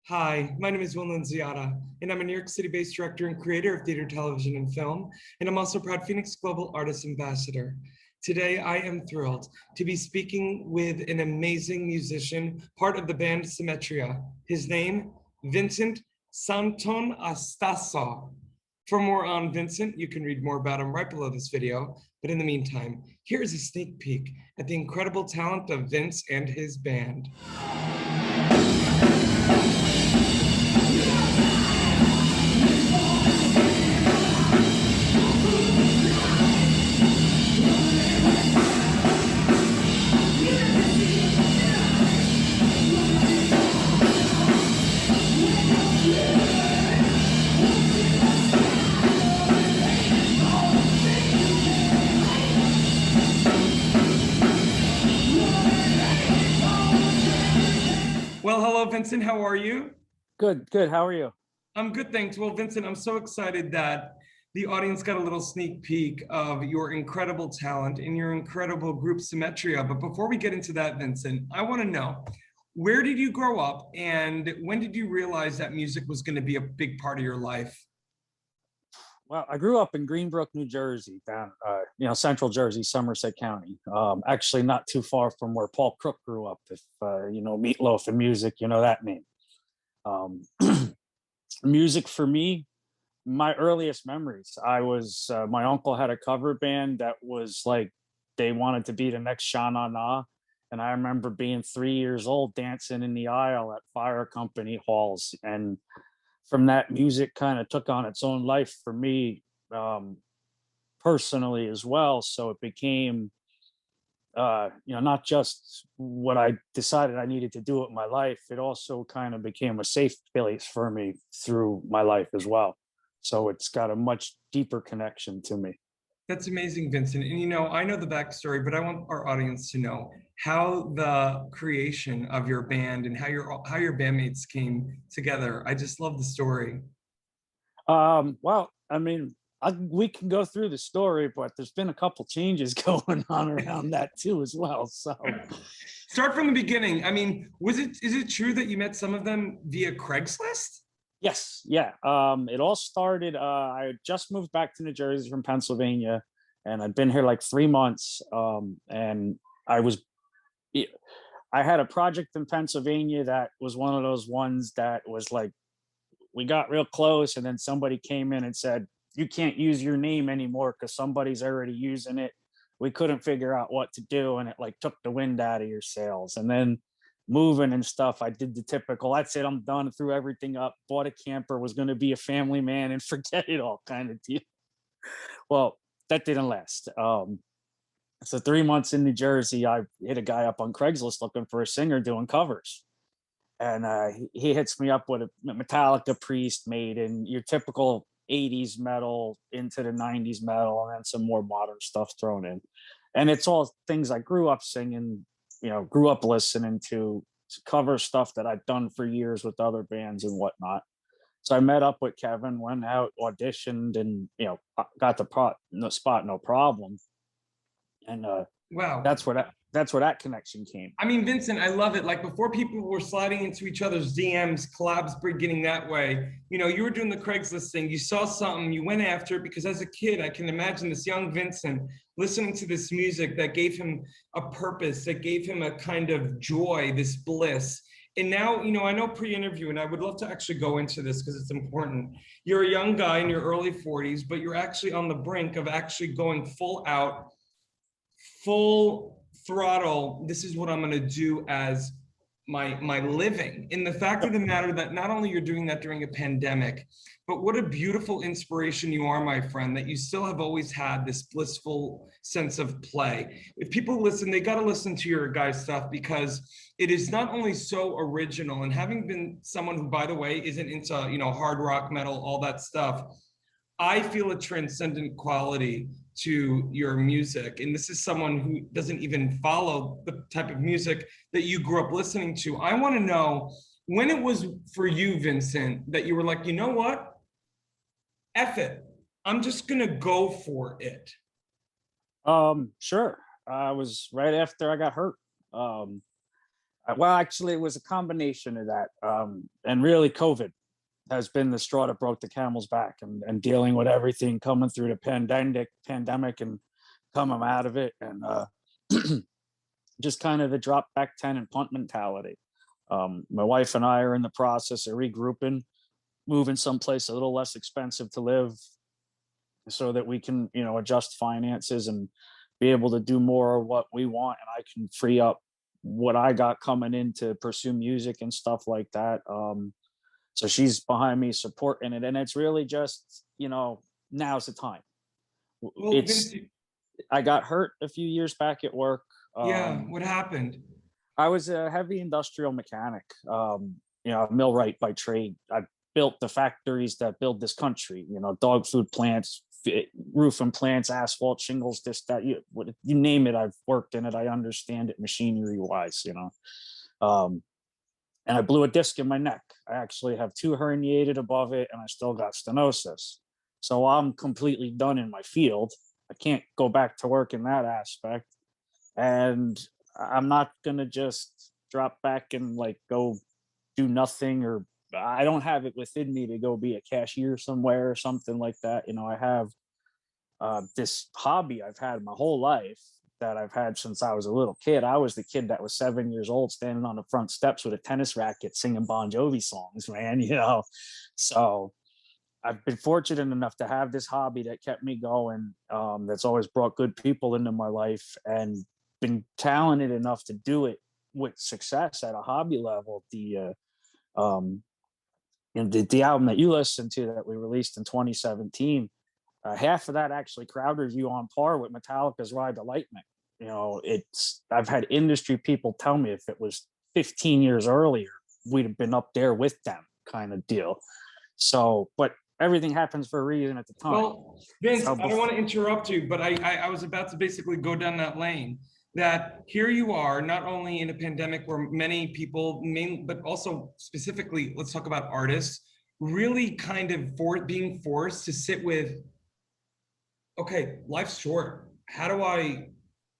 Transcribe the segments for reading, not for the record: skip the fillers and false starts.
Hi, my name is NUNZIATA, and I'm a New York City-based director and creator of theater, television, and film, and I'm also a proud Phoenix Global Artist Ambassador. Today, I am thrilled to be speaking with an amazing musician, part of the band Symmetria. His name, Vincent Santonastaso. For more on Vincent, you can read more about him right below this video, but in the meantime, here's a sneak peek at the incredible talent of Vince and his band. Well, hello, Vincent. How are you? Good, good. How are you? I'm good, thanks. Well, Vincent, I'm so excited that the audience got a little sneak peek of your incredible talent and your incredible group Symmetria. But before we get into that, Vincent, I want to know, where did you grow up and when did you realize that music was going to be a big part of your life? Well, I grew up in Greenbrook, New Jersey, down central Jersey, Somerset County. Actually, not too far from where Paul Crook grew up. If you know Meatloaf and music, you know that name. Um, Music for me, my earliest memories. I was my uncle had a cover band that was like they wanted to be the next Sha Na Na, and I remember being 3 years old dancing in the aisle at fire company halls, and from that music kind of took on its own life for me, um, personally as well. So it became not just what I decided I needed to do with my life, it also kind of became a safe place for me through my life as well. So it's got a much deeper connection to me. That's amazing, Vincent. And I know the backstory, but I want our audience to know how the creation of your band and how your bandmates came together. I just love the story. Well, I mean, we can go through the story, but there's been a couple changes going on around that too as well. So Start from the beginning. I mean, is it true that you met some of them via Craigslist? yes, yeah. It all started. I had just moved back to New Jersey from Pennsylvania, and I'd been here like 3 months. And I was, I had a project in Pennsylvania that was one of those ones that was like we got real close, and then somebody came in and said, "You can't use your name anymore because somebody's already using it." We couldn't figure out what to do, and it like took the wind out of your sails. And then moving and stuff, I did the typical, that's it, I'm done, threw everything up, bought a camper, was going to be a family man and forget it all kind of deal. Well, that didn't last. So 3 months in New Jersey, I hit a guy up on Craigslist looking for a singer doing covers, and he hits me up with a Metallica, Priest, Maiden, your typical 80s metal into the 90s metal, and then some more modern stuff thrown in. And it's all things I grew up singing, grew up listening to, cover stuff that I'd done for years with other bands and whatnot. So I met up with Kevin, went out, auditioned, and got the spot, no problem. And Wow. that's where that connection came. I mean, Vincent, I love it. Like before people were sliding into each other's DMs, collabs beginning that way. You were doing the Craigslist thing. You saw something, you went after it because as a kid, I can imagine this young Vincent listening to this music that gave him a purpose, that gave him a kind of joy, this bliss. And now, I know pre-interview, and I would love to actually go into this because it's important. You're a young guy in your early 40s, but you're actually on the brink of actually going full out, full throttle. This is what I'm going to do as my living. In the fact of the matter that not only you're doing that during a pandemic, but what a beautiful inspiration you are, my friend, that you still have always had this blissful sense of play. If people listen, they got to listen to your guys' stuff because it is not only so original, and having been someone who, by the way, isn't into hard rock, metal, all that stuff, I feel a transcendent quality to your music. And this is someone who doesn't even follow the type of music that you grew up listening to. I want to know when it was for you, Vincent, that you were like, you know what? F it. I'm just going to go for it. Sure. I was right after I got hurt. Well, actually, it was a combination of that, and really, COVID has been the straw that broke the camel's back, and dealing with everything coming through the pandemic, and coming out of it, and just kind of the drop back 10 and punt mentality. My wife and I are in the process of regrouping, moving someplace a little less expensive to live, so that we can, adjust finances and be able to do more of what we want, and I can free up what I got coming in to pursue music and stuff like that. So she's behind me supporting it, and it's really just, now's the time. Well, It's I got hurt a few years back at work. yeah, what happened? I was a heavy industrial mechanic, a millwright by trade. I built the factories that build this country, dog food plants, roofing plants, asphalt, shingles, this, that, you name it, I've worked in it. I understand it machinery wise, and I blew a disc in my neck. I actually have 2 herniated above it, and I still got stenosis. So I'm completely done in my field. I can't go back to work in that aspect. And I'm not going to just drop back and like go do nothing, or I don't have it within me to go be a cashier somewhere or something like that. I have this hobby I've had my whole life, that I've had since I was a little kid. I was the kid that was 7 years old standing on the front steps with a tennis racket singing Bon Jovi songs, man, So I've been fortunate enough to have this hobby that kept me going, that's always brought good people into my life, and been talented enough to do it with success at a hobby level. The album that you listened to that we released in 2017, half of that actually crowd review on par with Metallica's Ride the Lightning. I've had industry people tell me if it was 15 years earlier, we'd have been up there with them, kind of deal. So, but everything happens for a reason at the time. Well, Vince, I don't want to interrupt you, but I was about to basically go down that lane. That here you are, not only in a pandemic where many people, but also specifically, let's talk about artists, really kind of being forced to sit with, okay, life's short. How do I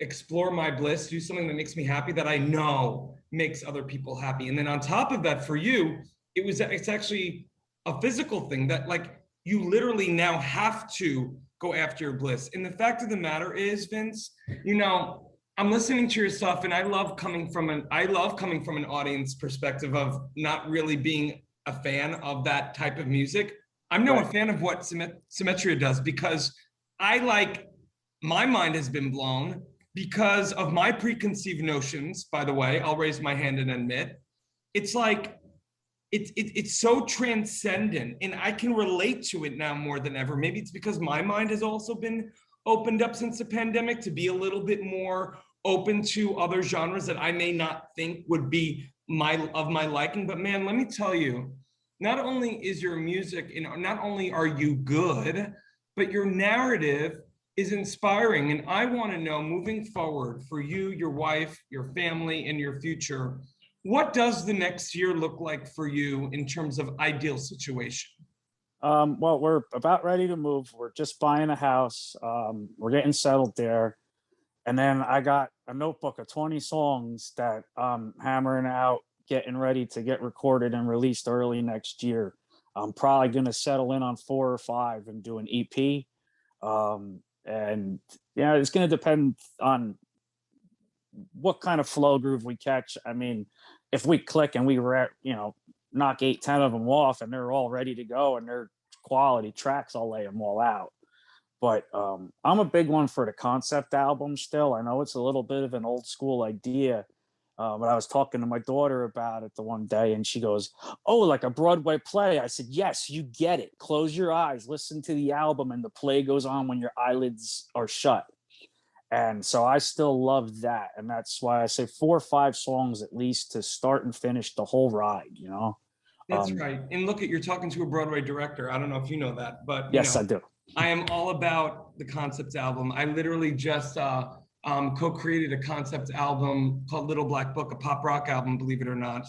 explore my bliss, do something that makes me happy, that I know makes other people happy? And then on top of that, for you, it's actually a physical thing that like you literally now have to go after your bliss. And the fact of the matter is, Vince, I'm listening to your stuff, and I love coming from an audience perspective of not really being a fan of that type of music. I'm now a fan of what Symmetria does, because my mind has been blown because of my preconceived notions. By the way, I'll raise my hand and admit, it's like, it's so transcendent, and I can relate to it now more than ever. Maybe it's because my mind has also been opened up since the pandemic to be a little bit more open to other genres that I may not think would be my liking. But man, let me tell you, not only is your music, not only are you good, but your narrative is inspiring. And I want to know, moving forward, for you, your wife, your family, and your future, what does the next year look like for you in terms of ideal situation? Well, we're about ready to move. We're just buying a house. We're getting settled there. And then I got a notebook of 20 songs that I'm hammering out, getting ready to get recorded and released early next year. I'm probably going to settle in on 4 or 5 and do an EP. And it's going to depend on what kind of flow groove we catch. I mean, if we click and we knock 8, 10 of them off and they're all ready to go and they're quality tracks, I'll lay them all out. But I'm a big one for the concept album still. I know it's a little bit of an old school idea, but I was talking to my daughter about it the one day, and she goes, "Oh, like a Broadway play?" I said, "Yes, you get it. Close your eyes, listen to the album, and the play goes on when your eyelids are shut." And so I still love that. And that's why I say 4 or 5 songs at least to start and finish the whole ride, That's right. And look, you're talking to a Broadway director. I don't know if you know that, but yes, I do. I am all about the concept album. I literally just co-created a concept album called Little Black Book, a pop rock album, believe it or not,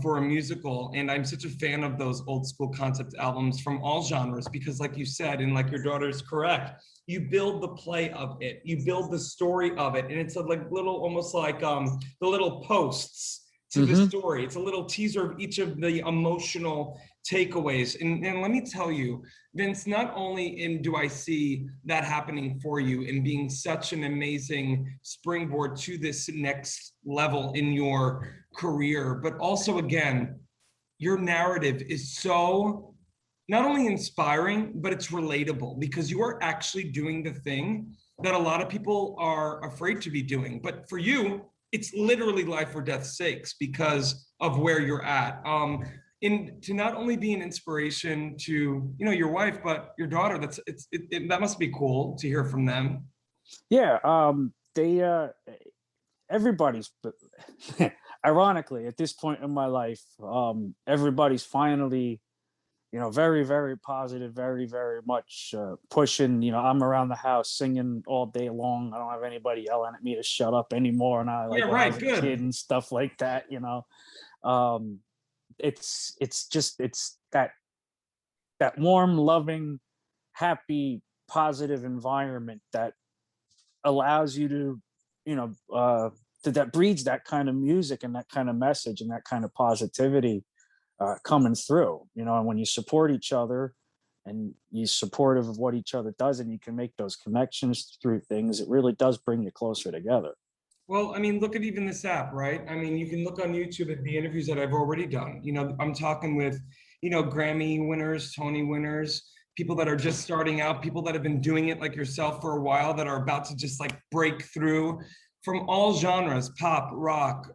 for a musical. And I'm such a fan of those old school concept albums from all genres, because like you said, and like your daughter's correct, you build the play of it, you build the story of it. And it's like little, almost like the little posts to the story. It's a little teaser of each of the emotional takeaways. And let me tell you, Vince, not only do I see that happening for you and being such an amazing springboard to this next level in your career, but also, again, your narrative is so not only inspiring, but it's relatable because you are actually doing the thing that a lot of people are afraid to be doing. But for you, it's literally life or death stakes because of where you're at. To not only be an inspiration to your wife, but your daughter. That must be cool to hear from them. Yeah, they everybody's ironically at this point in my life, everybody's finally very, very positive, very, very much pushing. I'm around the house singing all day long. I don't have anybody yelling at me to shut up anymore. And I like Yeah, when I right. was a Good. kid and stuff like that. It's that warm, loving, happy, positive environment that allows you to, that breeds that kind of music and that kind of message and that kind of positivity coming through, and when you support each other and you're supportive of what each other does and you can make those connections through things, it really does bring you closer together. Well, I mean, look at even this app, right? I mean, you can look on YouTube at the interviews that I've already done. I'm talking with, Grammy winners, Tony winners, people that are just starting out, people that have been doing it like yourself for a while, that are about to just like break through from all genres, pop, rock,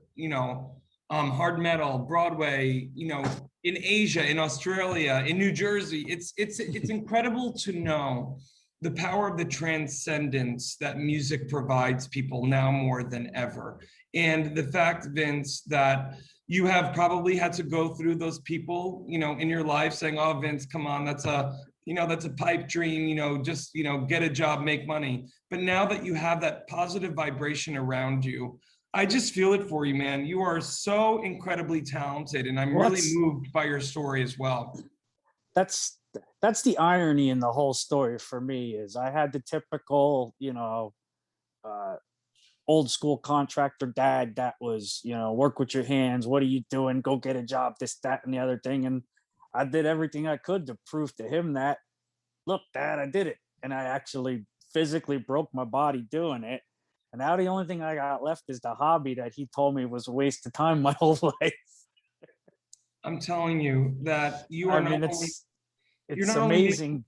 hard metal, Broadway, in Asia, in Australia, in New Jersey. It's incredible to know the power of the transcendence that music provides people now more than ever. And the fact, Vince, that you have probably had to go through those people, in your life saying, oh, Vince, come on, that's a pipe dream, just, get a job, make money. But now that you have that positive vibration around you, I just feel it for you, man. You are so incredibly talented, and I'm really moved by your story as well. That's the irony in the whole story for me is I had the typical, old school contractor dad that was, work with your hands. What are you doing? Go get a job, this, that, and the other thing. And I did everything I could to prove to him that, look, Dad, I did it. And I actually physically broke my body doing it. And now the only thing I got left is the hobby that he told me was a waste of time my whole life. I'm telling you that you are it's amazing.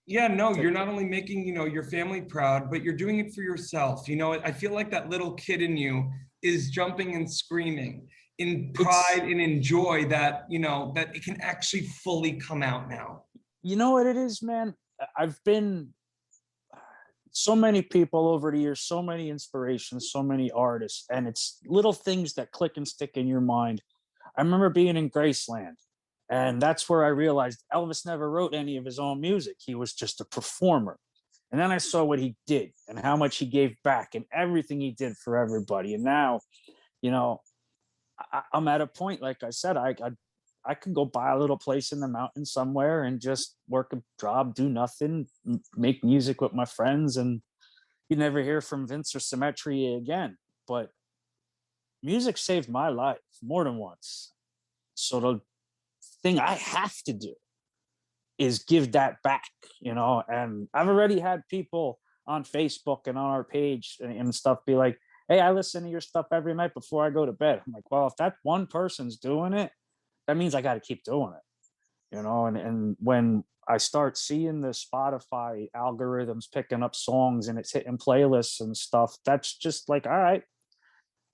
Yeah, no, you're not only making, your family proud, but you're doing it for yourself. I feel like that little kid in you is jumping and screaming in pride and in joy that, that it can actually fully come out now. You know what it is, man? I've been so many people over the years, so many inspirations, so many artists, and it's little things that click and stick in your mind. I remember being in Graceland, and that's where I realized Elvis never wrote any of his own music. He was just a performer. And then I saw what he did and how much he gave back and everything he did for everybody. And now, I'm at a point, like I said, I could go buy a little place in the mountains somewhere and just work a job, do nothing, make music with my friends, and you never hear from Vince or Symmetria again. But music saved my life more than once. So the thing I have to do is give that back, and I've already had people on Facebook and on our page and stuff be like, hey, I listen to your stuff every night before I go to bed. I'm like, well, if that one person's doing it, that means I got to keep doing it, and when I start seeing the Spotify algorithms picking up songs and it's hitting playlists and stuff, that's just like, all right,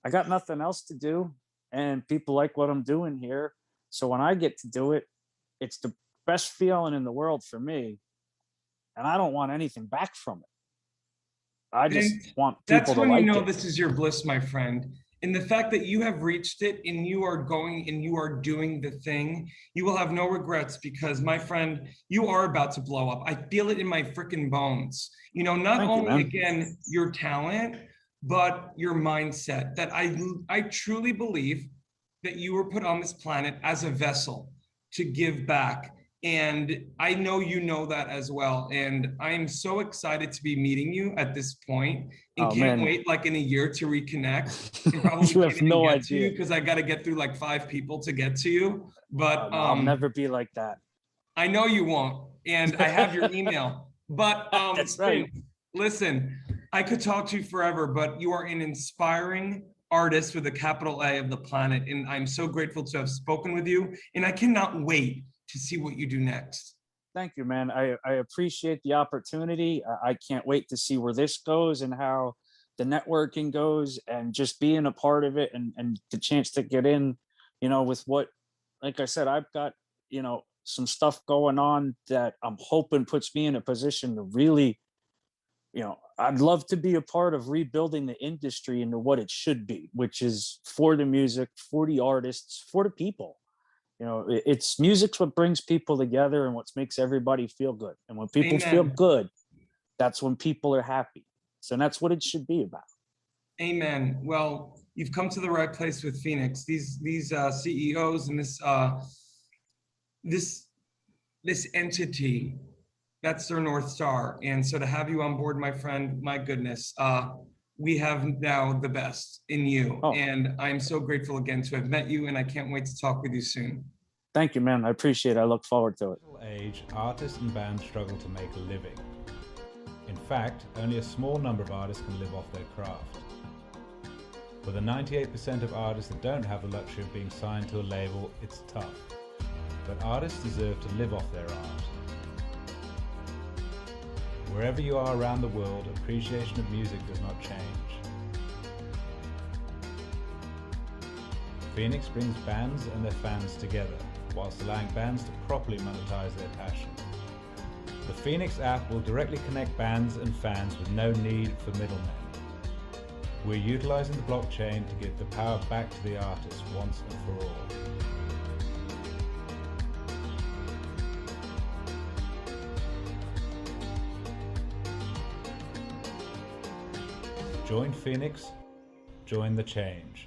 I got nothing else to do and people like what I'm doing here. So when I get to do it, it's the best feeling in the world for me. And I don't want anything back from it. I just want people to like it. That's when this is your bliss, my friend. And the fact that you have reached it and you are going and you are doing the thing, you will have no regrets because, my friend, you are about to blow up. I feel it in my freaking bones. Not only, again, your talent, but your mindset. That I truly believe that you were put on this planet as a vessel to give back And I know you know that as well. And I'm so excited to be meeting you at this point and Oh can't man, wait like in a year to reconnect. And probably you can't have even no get to you idea. because I got to get through like 5 people to get to you. But No, I'll never be like that. I know you won't. And I have your email. But That's right. Vince, listen, I could talk to you forever, but you are an inspiring artist with a capital A of the planet. And I'm so grateful to have spoken with you. And I cannot wait to see what you do next. Thank you, man. I appreciate the opportunity. I can't wait to see where this goes and how the networking goes and just being a part of it and the chance to get in, with what, like I said, I've got, some stuff going on that I'm hoping puts me in a position to really, I'd love to be a part of rebuilding the industry into what it should be, which is for the music, for the artists, for the people. It's music's what brings people together and what makes everybody feel good. And when people feel Amen. good, that's when people are happy. So that's what it should be about. Amen. Well, you've come to the right place with Phoenix. These CEOs and this entity, that's their North Star. And so to have you on board, my friend, my goodness, we have now the best in you. Oh, And I'm so grateful again to have met you, and I can't wait to talk with you soon. thank you, man. I appreciate it. I look forward to it. Age, artists and bands struggle to make a living. In fact, only a small number of artists can live off their craft. For the 98% of artists that don't have the luxury of being signed to a label, it's tough. But artists deserve to live off their art. Wherever you are around the world, appreciation of music does not change. Phoenix brings bands and their fans together, whilst allowing bands to properly monetize their passion. The Phoenix app will directly connect bands and fans with no need for middlemen. We're utilizing the blockchain to give the power back to the artist once and for all. Join Phoenix, join the change.